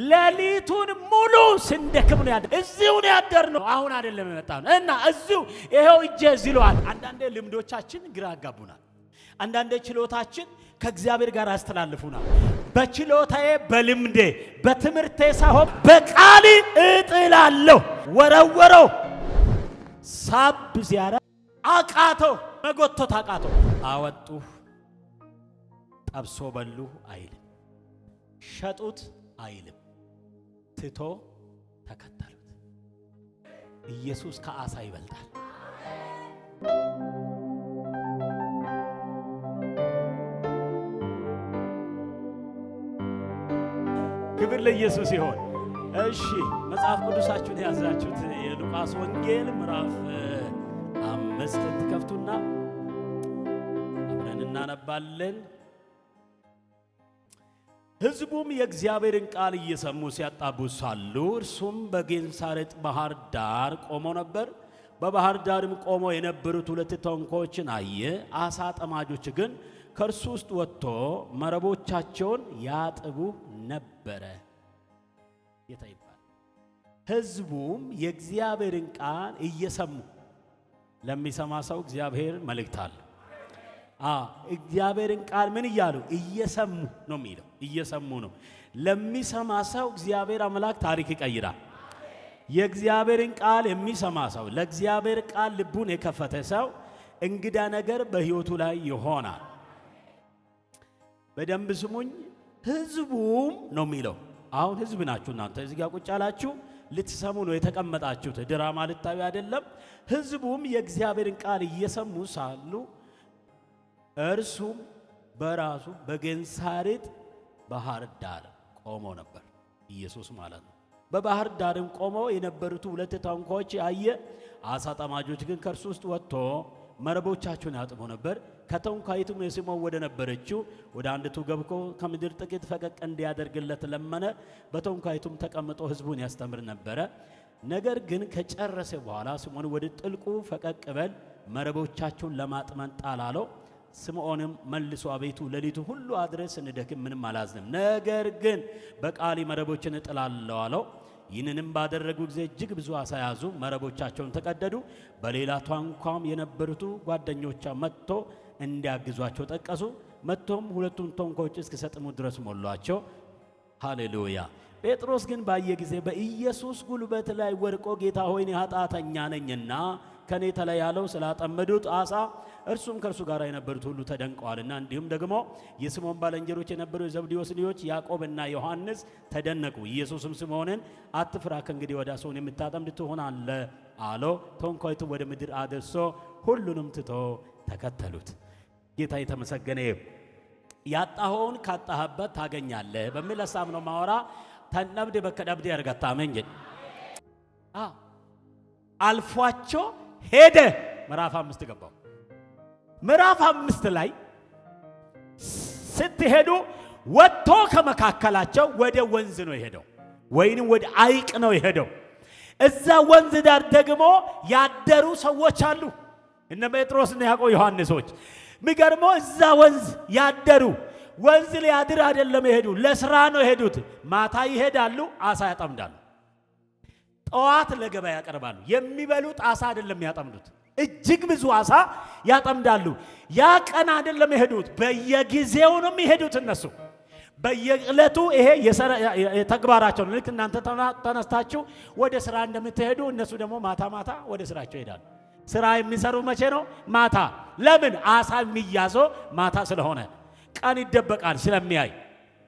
ሌሊቱን ሙሉ ስንደክም ነው ያደር እዚሁ ነው ያደርነው። አሁን አይደለም የመጣነው እና እዚሁ ይሄው እጄ ዝሏል። አንዳንዴ ልምዶቻችን ግራ ያጋቡናል። አንዳንዴ ችሎታችን ከእግዚአብሔር ጋር ያስተላልፉናል። በችሎታዬ በልምዴ በትምህርቴ ሳይሆን በቃል እጥላለሁ። ወረወረው ሳብ ዚያራ አቃተው መጎተት አቃተው። አወጡ ጠብሶ በሉ አይልም፣ ሸጡት አይልም፣ ትቶ ተከተሉት። ኢየሱስ ከአሳ ይበልጣል። ክብር ለኢየሱስ ይሁን። እሺ መጽሐፍ ቅዱሳችሁን ያዛችሁት የሉቃስ ወንጌል ምዕራፍ 5 ትከፍቱና አብረን እናነባለን። ሕዝቡም የእግዚአብሔርን ቃል እየሰሙ ሲያጣቡ ሳሉ እርሱም በጌንሳሬጥ ባህር ዳር ቆሞ ነበር። በባህር ዳርም ቆሞ የነበሩት 2 ታንኳዎችን አየ። አሳ ጠማጆች ግን ከእርሱ ውስጥ ወጥቶ መረቦቻቸውን ያጥቡ ነበረ። ጌታ ይባል። ሕዝቡም የእግዚአብሔርን ቃል እየሰሙ ለሚሰማ ሰው እግዚአብሔር መልእክት አለ። እግዚአብሔርን ቃል ምን እያሉ እየሰሙ ነው የሚለው። እየሰሙ ነው። ለሚሰማ ሰው እግዚአብሔር አምላክ ታሪክ ይቀይራል። የእግዚአብሔርን ቃል የሚሰማ ሰው፣ ለእግዚአብሔር ቃል ልቡን የከፈተ ሰው እንግዳ ነገር በሕይወቱ ላይ ይሆናል። በደንብ ስሙኝ። ሕዝቡም ነው የሚለው። አሁን ሕዝብ ናችሁ እናንተ እዚህ ጋር ቁጭ ያላችሁ ልትሰሙ ነው የተቀመጣችሁት። ድራማ ልታዩ አይደለም። ሕዝቡም የእግዚአብሔርን ቃል እየሰሙ ሳሉ እርሱም በራሱ በጌንሳሬጥ ባህር ዳር ቆሞ ነበር። ኢየሱስ ማለት ነው። በባህር ዳርም ቆመው የነበሩት 2 ታንኳዎች አየ። አሳ ጠማጆች ግን ከእርሱ ውስጥ ወጥቶ መረቦቻቸውን ያጥቡ ነበር። ከታንኳይቱም የስምዖን ወደ ነበረችው ወደ አንዲቱ ገብቶ ከምድር ጥቂት ፈቀቅ እንዲያደርግለት ለመነ። በታንኳይቱም ተቀምጦ ሕዝቡን ያስተምር ነበረ። ነገር ግን ከጨረሰ በኋላ ስምዖን ወደ ጥልቁ ፈቀቅ በል፣ መረቦቻቸውን ለማጥመን ጣል አለው። ስምዖንም መልሶ አቤቱ ሌሊቱ ሁሉ አድረን ስንደክም ምንም አላዝንም፣ ነገር ግን በቃል መረቦችን እጥላለሁ አለው። ይህንንም ባደረጉ ጊዜ እጅግ ብዙ አሳ ያዙ፣ መረቦቻቸውን ተቀደዱ። በሌላ ታንኳም የነበሩት ጓደኞቿ መጥቶ እንዲያግዟቸው ጠቀሱ። መጥቶም 2ቱን ታንኳዎች እስኪሰጥሙ ድረስ ሞሏቸው። ሃሌሉያ። ጴጥሮስ ግን ባየ ጊዜ በኢየሱስ ጉልበት ላይ ወድቆ ጌታ ሆይ እኔ ኃጢአተኛ ነኝና ከኔ ተለይ ያለው ስላጠመዱት አሳ እርሱም ከእርሱ ጋር የነበሩት ሁሉ ተደንቀዋልና፣ እንዲሁም ደግሞ የስምዖን ባልንጀሮች የነበሩ የዘብዴዎስ ልጆች ያዕቆብና ዮሐንስ ተደነቁ። ኢየሱስም ስምዖንን አትፍራ፣ ከእንግዲህ ወዲያ ሰውን የምታጠምድ ትሆናለህ አለው። ታንኳይቱ ወደ ምድር አድርሶ ሁሉንም ትቶ ተከተሉት። ጌታ የተመሰገነ ይሁን። ያጣኸውን ካጣህበት ታገኛለህ በሚል ሐሳብ ነው ማወራ። ተነብደ በከደብደ ያርጋታ መንገ አልፏቸው ሄደ። ምዕራፍ 5 ገባው። ምዕራፍ 5 ላይ ስትሄዱ ወጥቶ ከመካከላቸው ወደ ወንዝ ነው የሄደው፣ ወይንም ወደ አይቅ ነው የሄደው። እዛ ወንዝ ዳር ደግሞ ያደሩ ሰዎች አሉ፣ እነ ጴጥሮስና ያዕቆብ ዮሐንሶች። የሚገርመው እዛ ወንዝ ያደሩ። ወንዝ ሊያድር አይደለም የሄዱ፣ ለስራ ነው የሄዱት። ማታ ይሄዳሉ፣ አሳ ያጠምዳሉ። ጠዋት ለገበያ ያቀርባሉ። የሚበሉት አሳ አይደለም ያጠምዱት፣ እጅግ ብዙ አሳ ያጠምዳሉ። ያ ቀን አይደለም የሄዱት፣ በየጊዜው ነው የሚሄዱት። እነሱ በየዕለቱ ይሄ የተግባራቸው ነው። ልክ እናንተ ተነስታችሁ ወደ ስራ እንደምትሄዱ እነሱ ደግሞ ማታ ማታ ወደ ስራቸው ይሄዳሉ። ስራ የሚሰሩ መቼ ነው? ማታ። ለምን? አሳ የሚያዘው ማታ ስለሆነ፣ ቀን ይደበቃል ስለሚያይ።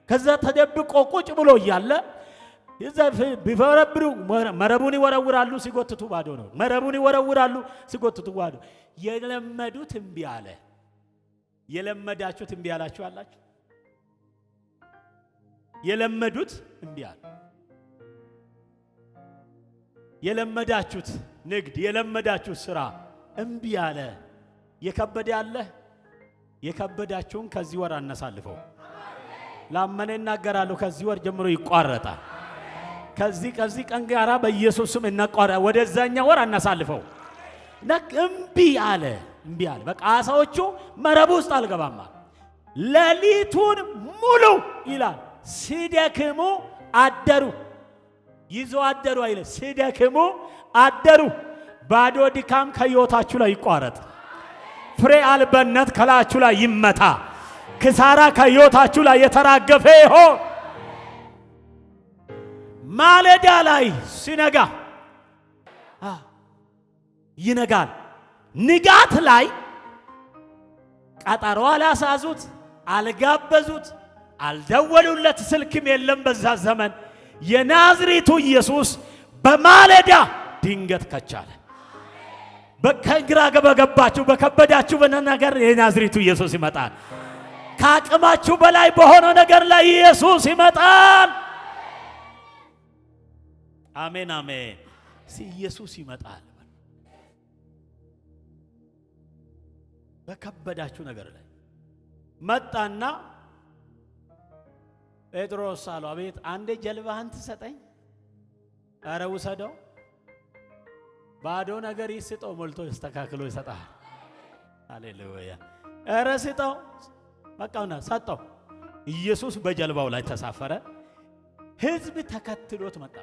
ከዛ ተደብቆ ቁጭ ብሎ እያለ ቢፈረብሩ መረቡን ይወረውራሉ፣ ሲጎትቱ ባዶ ነው። መረቡን ይወረውራሉ፣ ሲጎትቱ ባዶ። የለመዱት እምቢ አለ። የለመዳችሁት እምቢ አላችሁ አላችሁ? የለመዱት እምቢ አለ። የለመዳችሁት ንግድ፣ የለመዳችሁት ስራ እምቢ አለ። የከበደ ያለ የከበዳችሁን ከዚህ ወር አነሳልፈው። ላመነ እናገራለሁ፣ ከዚህ ወር ጀምሮ ይቋረጣል። ከዚህ ቀን ጋራ በኢየሱስ ስም እናቋራ። ወደዛኛ ወር አናሳልፈው። እምቢ አለ። በቃ አሳዎቹ መረብ ውስጥ አልገባም። ሌሊቱን ሙሉ ይላል ሲደክሙ አደሩ። ይዞ አደሩ አይለ ሲደክሙ አደሩ። ባዶ ድካም ከሕይወታችሁ ላይ ይቋረጥ። ፍሬ አልበነት ከላችሁ ላይ ይመታ። ክሳራ ከሕይወታችሁ ላይ የተራገፈ ይሆን። ማለዳ ላይ ሲነጋ ይነጋል። ንጋት ላይ ቀጠሮ አላሳዙት፣ አልጋበዙት፣ አልደወሉለት፣ ስልክም የለም በዛ ዘመን። የናዝሬቱ ኢየሱስ በማለዳ ድንገት ከቻለ። በከግራ በገባችሁ በከበዳችሁ ነገር የናዝሬቱ ኢየሱስ ይመጣል። ከአቅማችሁ በላይ በሆነው ነገር ላይ ኢየሱስ ይመጣል። አሜን አሜን። ኢየሱስ ይመጣል። በከበዳችሁ ነገር ላይ መጣና ጴጥሮስ አለው፣ አቤት አንዴ ጀልባህን ትሰጠኝ? ኧረ ውሰደው። ባዶ ነገር ይስጠው፣ ሞልቶ ይስተካክሎ ይሰጣል። ሃሌሉያ። ኧረ ስጠው። በቃውና ሰጠው። ኢየሱስ በጀልባው ላይ ተሳፈረ። ሕዝብ ተከትሎት መጣ።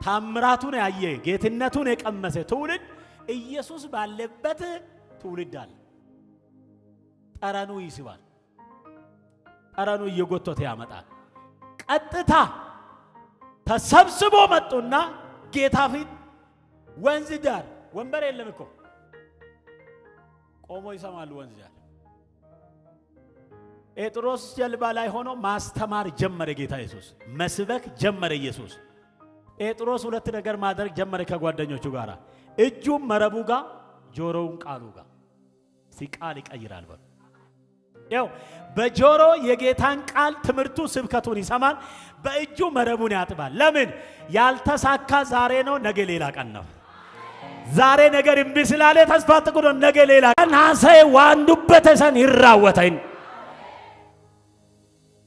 ታምራቱን ያየ ጌትነቱን የቀመሰ ትውልድ ኢየሱስ ባለበት ትውልድ አለ። ጠረኑ ይስባል። ጠረኑ እየጎተተ ያመጣል። ቀጥታ ተሰብስቦ መጡና ጌታ ፊት ወንዝ ዳር፣ ወንበር የለም እኮ ቆሞ ይሰማሉ። ወንዝ ዳር ጴጥሮስ ጀልባ ላይ ሆኖ ማስተማር ጀመረ። ጌታ ኢየሱስ መስበክ ጀመረ። ኢየሱስ ጴጥሮስ ሁለት ነገር ማድረግ ጀመረ ከጓደኞቹ ጋር፣ እጁም መረቡ ጋር፣ ጆሮውን ቃሉ ጋር። ሲቃል ይቀይራል። ያው በጆሮ የጌታን ቃል ትምህርቱ ስብከቱን ይሰማል፣ በእጁ መረቡን ያጥባል። ለምን? ያልተሳካ ዛሬ ነው፣ ነገ ሌላ ቀን ነው። ዛሬ ነገር እምቢ ስላለ ተስፋ ጥቁር ነው፣ ነገ ሌላ ቀን ሐሰ ዋንዱበተሰን ይራወተኝ።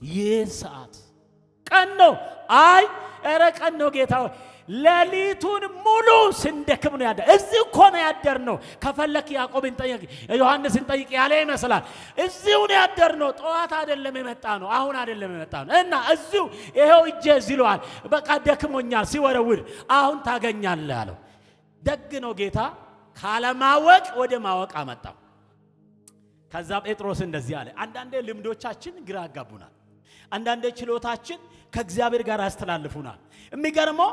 ይህ ሰዓት ቀን ነው። አይ ኧረ ቀን ነው ጌታ ሆይ፣ ሌሊቱን ሙሉ ስንደክም ነው ያደር። እዚህ እኮ ነው ያደር ነው። ከፈለክ ያዕቆብን ጠይቅ፣ ዮሐንስን ጠይቅ ያለ ይመስላል። እዚሁ ነው ያደር ነው። ጠዋት አይደለም የመጣ ነው፣ አሁን አይደለም የመጣ ነው። እና እዚሁ ይሄው እጄ ዝሏል። በቃ ደክሞኛል። ሲወረውር አሁን ታገኛለህ አለው። ደግ ነው ጌታ። ካለማወቅ ወደ ማወቅ አመጣው። ከዛ ጴጥሮስ እንደዚህ አለ። አንዳንዴ ልምዶቻችን ግራ ያጋቡናል። አንዳንዴ ችሎታችን ከእግዚአብሔር ጋር ያስተላልፉናል። የሚገርመው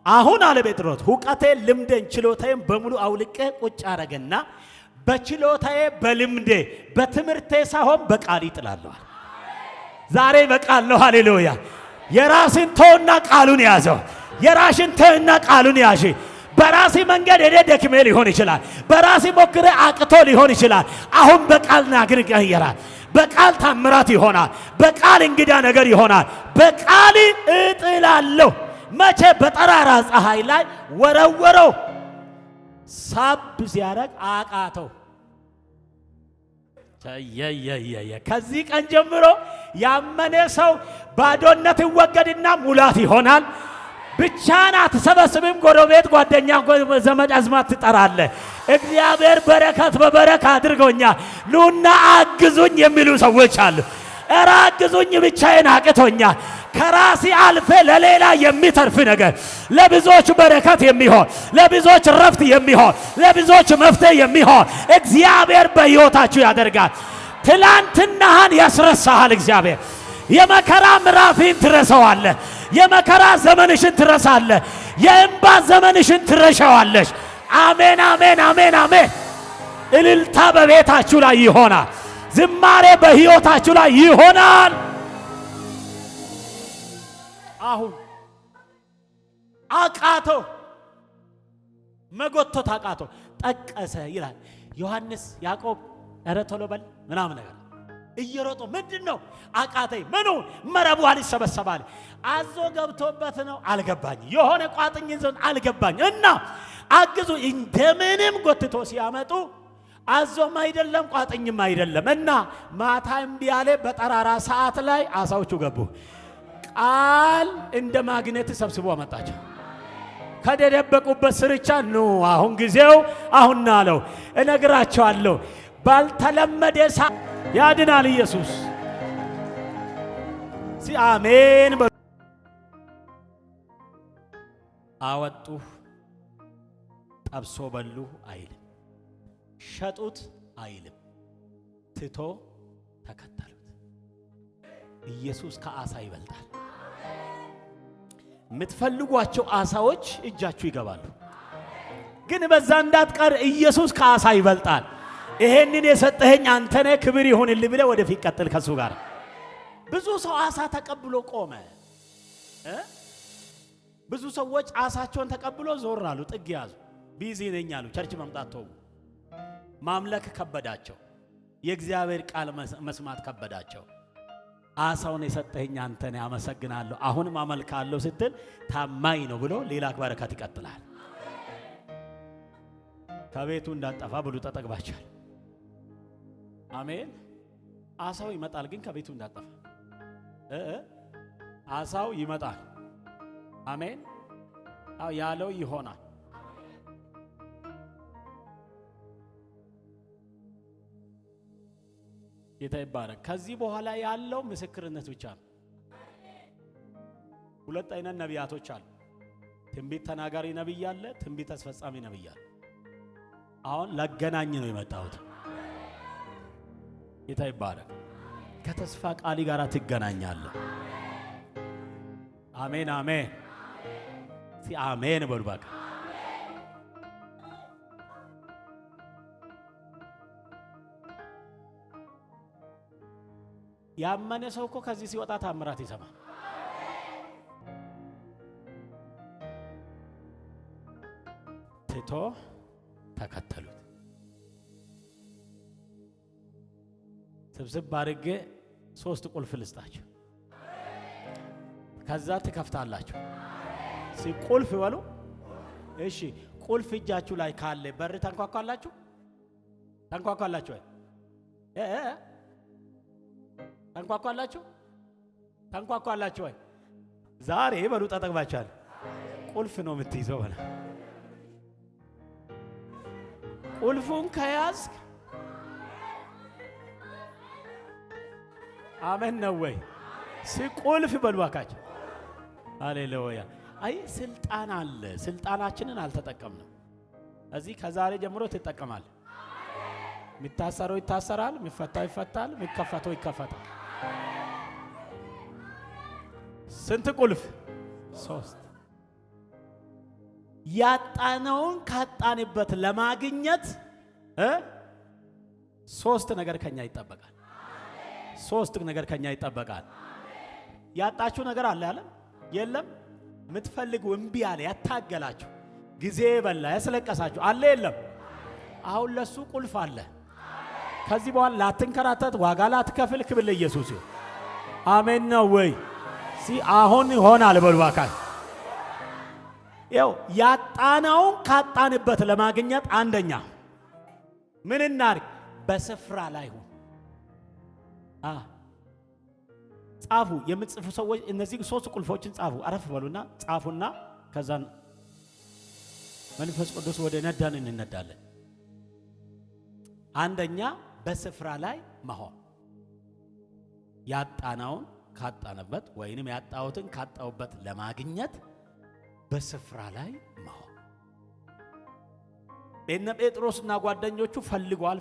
አሁን አለ ጴጥሮስ ሁቀቴ ልምዴን ችሎታዬን በሙሉ አውልቄ ቁጭ አረገና በችሎታዬ በልምዴ በትምህርቴ ሳይሆን በቃል ይጥላለሁ። ዛሬ በቃል ነው። ሃሌሉያ። የራስን ተውና ቃሉን ያዘው። የራስን ተውና ቃሉን ያዢ። በራሲ መንገድ ሄደ ደክሜ ሊሆን ይችላል። በራሲ ሞክሬ አቅቶ ሊሆን ይችላል። አሁን በቃል ነገር ይቀየራል። በቃል ታምራት ይሆናል። በቃል እንግዳ ነገር ይሆናል። በቃል እጥላለሁ። መቼ? በጠራራ ፀሐይ ላይ ወረወረው። ሳብ ሲያረግ አቃተው። ከዚህ ቀን ጀምሮ ያመነ ሰው ባዶነት ይወገድና ሙላት ይሆናል። ብቻህን አትሰበስብም። ጎረቤት፣ ጓደኛ፣ ዘመድ አዝማት ትጠራለህ። እግዚአብሔር በረከት በበረካ አድርጎኛል፣ ኑና አግዙኝ የሚሉ ሰዎች አሉ። እረ አግዙኝ፣ ብቻዬን አቅቶኛል። ከራሲ አልፌ ለሌላ የሚተርፍ ነገር፣ ለብዙዎች በረከት የሚሆን፣ ለብዙዎች ረፍት የሚሆን፣ ለብዙዎች መፍትሄ የሚሆን እግዚአብሔር በሕይወታችሁ ያደርጋል። ትላንትናህን ያስረሳሃል እግዚአብሔር። የመከራ ምዕራፍን ትረሳዋለህ። የመከራ ዘመንሽን ትረሳለህ። የእንባ ዘመንሽን ትረሻዋለሽ። አሜን አሜን አሜን አሜን። እልልታ በቤታችሁ ላይ ይሆናል። ዝማሬ በሕይወታችሁ ላይ ይሆናል። አሁን አቃተው፣ መጎተት አቃተው። ጠቀሰ ይላል ዮሐንስ። ያዕቆብ ኧረ ቶሎ በል ምናምን ነገር እየሮጦ ምንድን ነው አቃተኝ። ምኑ? መረቡ አልሰበሰባል። አዞ ገብቶበት ነው አልገባኝ። የሆነ ቋጥኝ ይዞን አልገባኝ። እና አግዙ እንደምንም ጎትቶ ሲያመጡ አዞም አይደለም ቋጥኝም አይደለም። እና ማታ እምቢ ያለ በጠራራ ሰዓት ላይ አሳዎቹ ገቡ። ቃል እንደ ማግኔት ሰብስቦ አመጣቸው። ከደደበቁበት ስርቻ ኑ አሁን ጊዜው አሁን ናለው። እነግራቸዋለሁ ባልተለመደ ሰዓት ያድናል ኢየሱስ። አሜን። አወጡ፣ ጠብሶ በሉ አይልም፣ ሸጡት አይልም፣ ትቶ ተከተሉት። ኢየሱስ ከዓሣ ይበልጣል። የምትፈልጓቸው ዓሣዎች እጃችሁ ይገባሉ፣ ግን በዛ እንዳትቀር። ኢየሱስ ከዓሣ ይበልጣል። ይሄንን የሰጠኸኝ አንተ ነህ፣ ክብር ይሁንልህ ብለህ ወደፊት ቀጥል ከሱ ጋር። ብዙ ሰው ዓሣ ተቀብሎ ቆመ። ብዙ ሰዎች ዓሣቸውን ተቀብሎ ዞር አሉ፣ ጥግ ያዙ፣ ቢዚ ነኝ አሉ፣ ቸርች መምጣት ተው። ማምለክ ከበዳቸው፣ የእግዚአብሔር ቃል መስማት ከበዳቸው። ዓሣውን የሰጠኸኝ አንተ ነህ፣ አመሰግናለሁ፣ አሁንም አመልካለሁ ስትል ታማኝ ነው ብሎ ሌላ በረከት ይቀጥላል። ከቤቱ እንዳጠፋ ብሉ ተጠግባችኋል። አሜን። ዓሣው ይመጣል፣ ግን ከቤቱ እንዳጠፋ። ዓሣው ይመጣል። አሜን። ያለው ይሆናል። ጌታ ይባረክ። ከዚህ በኋላ ያለው ምስክርነት ብቻ ነው። ሁለት አይነት ነቢያቶች አሉ። ትንቢት ተናጋሪ ነብይ አለ፣ ትንቢት አስፈጻሚ ነብይ አለ። አሁን ላገናኝ ነው የመጣሁት። ጌታ ይባረክ። ከተስፋ ቃል ጋር ትገናኛለህ። አሜን አሜን። ሲ አሜን በሉ በቃ። ያመነ ሰው እኮ ከዚህ ሲወጣ ታምራት ይሰማል። ትቶ ተከተሉት። ስብስብ አድርጌ 3 ቁልፍ ልስጣችሁ፣ ከዛ ትከፍታላችሁ። ቁልፍ በሉ። እሺ ቁልፍ እጃችሁ ላይ ካለ በር ተንኳኳላችሁ? ተንኳኳላችሁ ወይ? ተንኳኳላችሁ? ተንኳኳላችሁ ወይ? ዛሬ በሉ ተጠቅማችኋል። ቁልፍ ነው የምትይዘው በላ። ቁልፉን ከያዝክ አሜን ነው ወይ? ቁልፍ በሉ አካች። ሃሌሉያ። አይ ስልጣን አለ። ስልጣናችንን አልተጠቀምንም። እዚህ ከዛሬ ጀምሮ ትጠቀማል። የሚታሰረው ይታሰራል፣ የሚፈታው ይፈታል፣ የሚከፈተው ይከፈታል። ስንት ቁልፍ? 3። ያጣነውን ካጣንበት ለማግኘት 3 ነገር ከኛ ይጠበቃል። 3 ነገር ከኛ ይጠበቃል። ያጣችሁ ነገር አለ አለ የለም? የምትፈልጉ እምቢ አለ ያታገላችሁ፣ ጊዜ በላ ያስለቀሳችሁ አለ የለም? አሁን ለሱ ቁልፍ አለ። ከዚህ በኋላ ላትንከራተት፣ ዋጋ ላትከፍል። ክብር ለኢየሱስ ይሁን። አሜን ነው ወይ? አሁን ይሆናል በሉ አካል። ያው ያጣነውን ካጣንበት ለማግኘት አንደኛ ምን እናድርግ? በስፍራ ላይ ሁን። ጻፉ። የምትጽፉ ሰዎች እነዚህ 3 ቁልፎችን ጻፉ። አረፍ በሉና ጻፉና ከዛን መንፈስ ቅዱስ ወደ ነዳን እንነዳለን። አንደኛ በስፍራ ላይ መሆን። ያጣናውን ካጣነበት ወይንም ያጣሁትን ካጣውበት ለማግኘት በስፍራ ላይ መሆን። እነ ጴጥሮስና ጓደኞቹ ፈልገዋል፣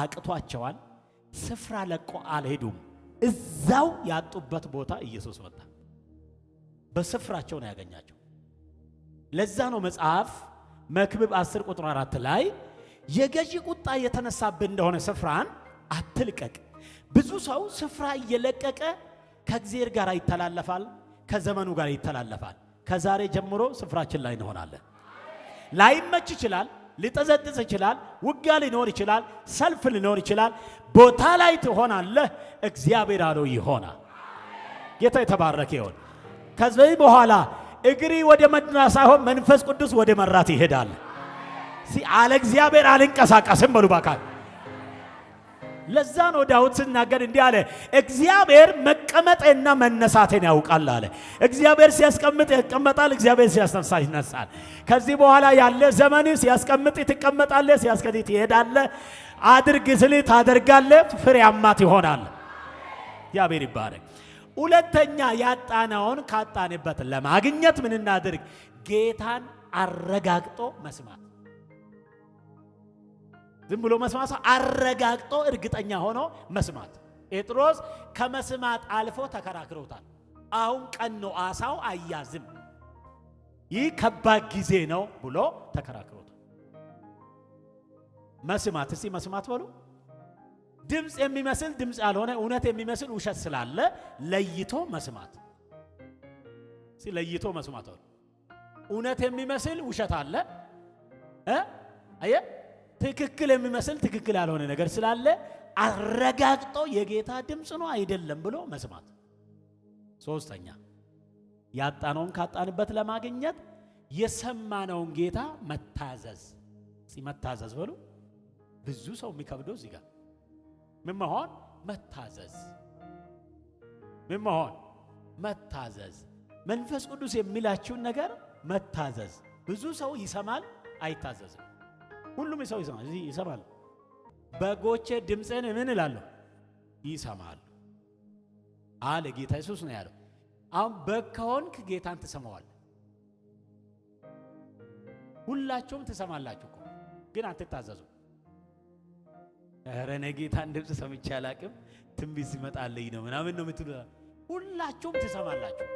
አቅቷቸዋል። ስፍራ ለቆ አልሄዱም። እዛው ያጡበት ቦታ ኢየሱስ መጣ። በስፍራቸው ነው ያገኛቸው። ለዛ ነው መጽሐፍ መክብብ 10 ቁጥር 4 ላይ የገዢ ቁጣ የተነሳብህ እንደሆነ ስፍራን አትልቀቅ። ብዙ ሰው ስፍራ እየለቀቀ ከእግዚአብሔር ጋር ይተላለፋል፣ ከዘመኑ ጋር ይተላለፋል። ከዛሬ ጀምሮ ስፍራችን ላይ እንሆናለን። ላይመች ይችላል፣ ሊጠዘጥዝ ይችላል፣ ውጊያ ሊኖር ይችላል፣ ሰልፍ ሊኖር ይችላል። ቦታ ላይ ትሆናለህ። እግዚአብሔር አለው ይሆናል። ጌታ የተባረከ ይሁን። ከዚህ በኋላ እግሪ ወደ መድና ሳይሆን መንፈስ ቅዱስ ወደ መራት ይሄዳል። አለ እግዚአብሔር አልንቀሳቀስም በሉ ባካል። ለዛ ነው ዳዊት ሲናገር እንዲህ አለ፣ እግዚአብሔር መቀመጤና መነሳቴን ያውቃል አለ። እግዚአብሔር ሲያስቀምጥ ይቀመጣል፣ እግዚአብሔር ሲያስነሳ ይነሳል። ከዚህ በኋላ ያለ ዘመን ሲያስቀምጥ ትቀመጣለህ፣ ሲያስቀምጥ ትሄዳለህ፣ አድርግ ስል ታደርጋለህ፣ ፍሬያማ ትሆናለህ። እግዚአብሔር ይባረክ። ሁለተኛ ያጣነውን ካጣንበት ለማግኘት ምን እናድርግ? ጌታን አረጋግጦ መስማት። ዝም ብሎ መስማት፣ አረጋግጦ እርግጠኛ ሆኖ መስማት። ጴጥሮስ ከመስማት አልፎ ተከራክሮታል። አሁን ቀን ነው፣ አሳው አያዝም፣ ይህ ከባድ ጊዜ ነው ብሎ ተከራክሮታል። መስማት፣ እስቲ መስማት በሉ። ድምፅ የሚመስል ድምፅ ያልሆነ እውነት የሚመስል ውሸት ስላለ ለይቶ መስማት። እስቲ ለይቶ መስማት በሉ። እውነት የሚመስል ውሸት አለ፣ አየ ትክክል የሚመስል ትክክል ያልሆነ ነገር ስላለ አረጋግጦ የጌታ ድምፅ ነው አይደለም ብሎ መስማት። ሶስተኛ ያጣነውን ካጣንበት ለማግኘት የሰማነውን ጌታ መታዘዝ። መታዘዝ በሉ። ብዙ ሰው የሚከብደው እዚህ ጋር ምን መሆን? መታዘዝ። ምን መሆን? መታዘዝ። መንፈስ ቅዱስ የሚላችሁን ነገር መታዘዝ። ብዙ ሰው ይሰማል፣ አይታዘዝም። ሁሉም ሰው ይሰማል፣ ይሰማል። በጎቼ ድምፅን ምን እላለሁ? ይሰማሉ አለ ጌታ ኢየሱስ ነው ያለው። አሁን በግ ከሆንክ ጌታን ትሰማዋለህ። ሁላችሁም ትሰማላችሁ እኮ ግን አትታዘዙ። ኧረ እኔ ጌታን ድምፅ ሰምቼ አላቅም፣ ትንቢት ሲመጣልኝ ነው ምናምን ነው የምትሉ። ሁላችሁም ትሰማላችሁ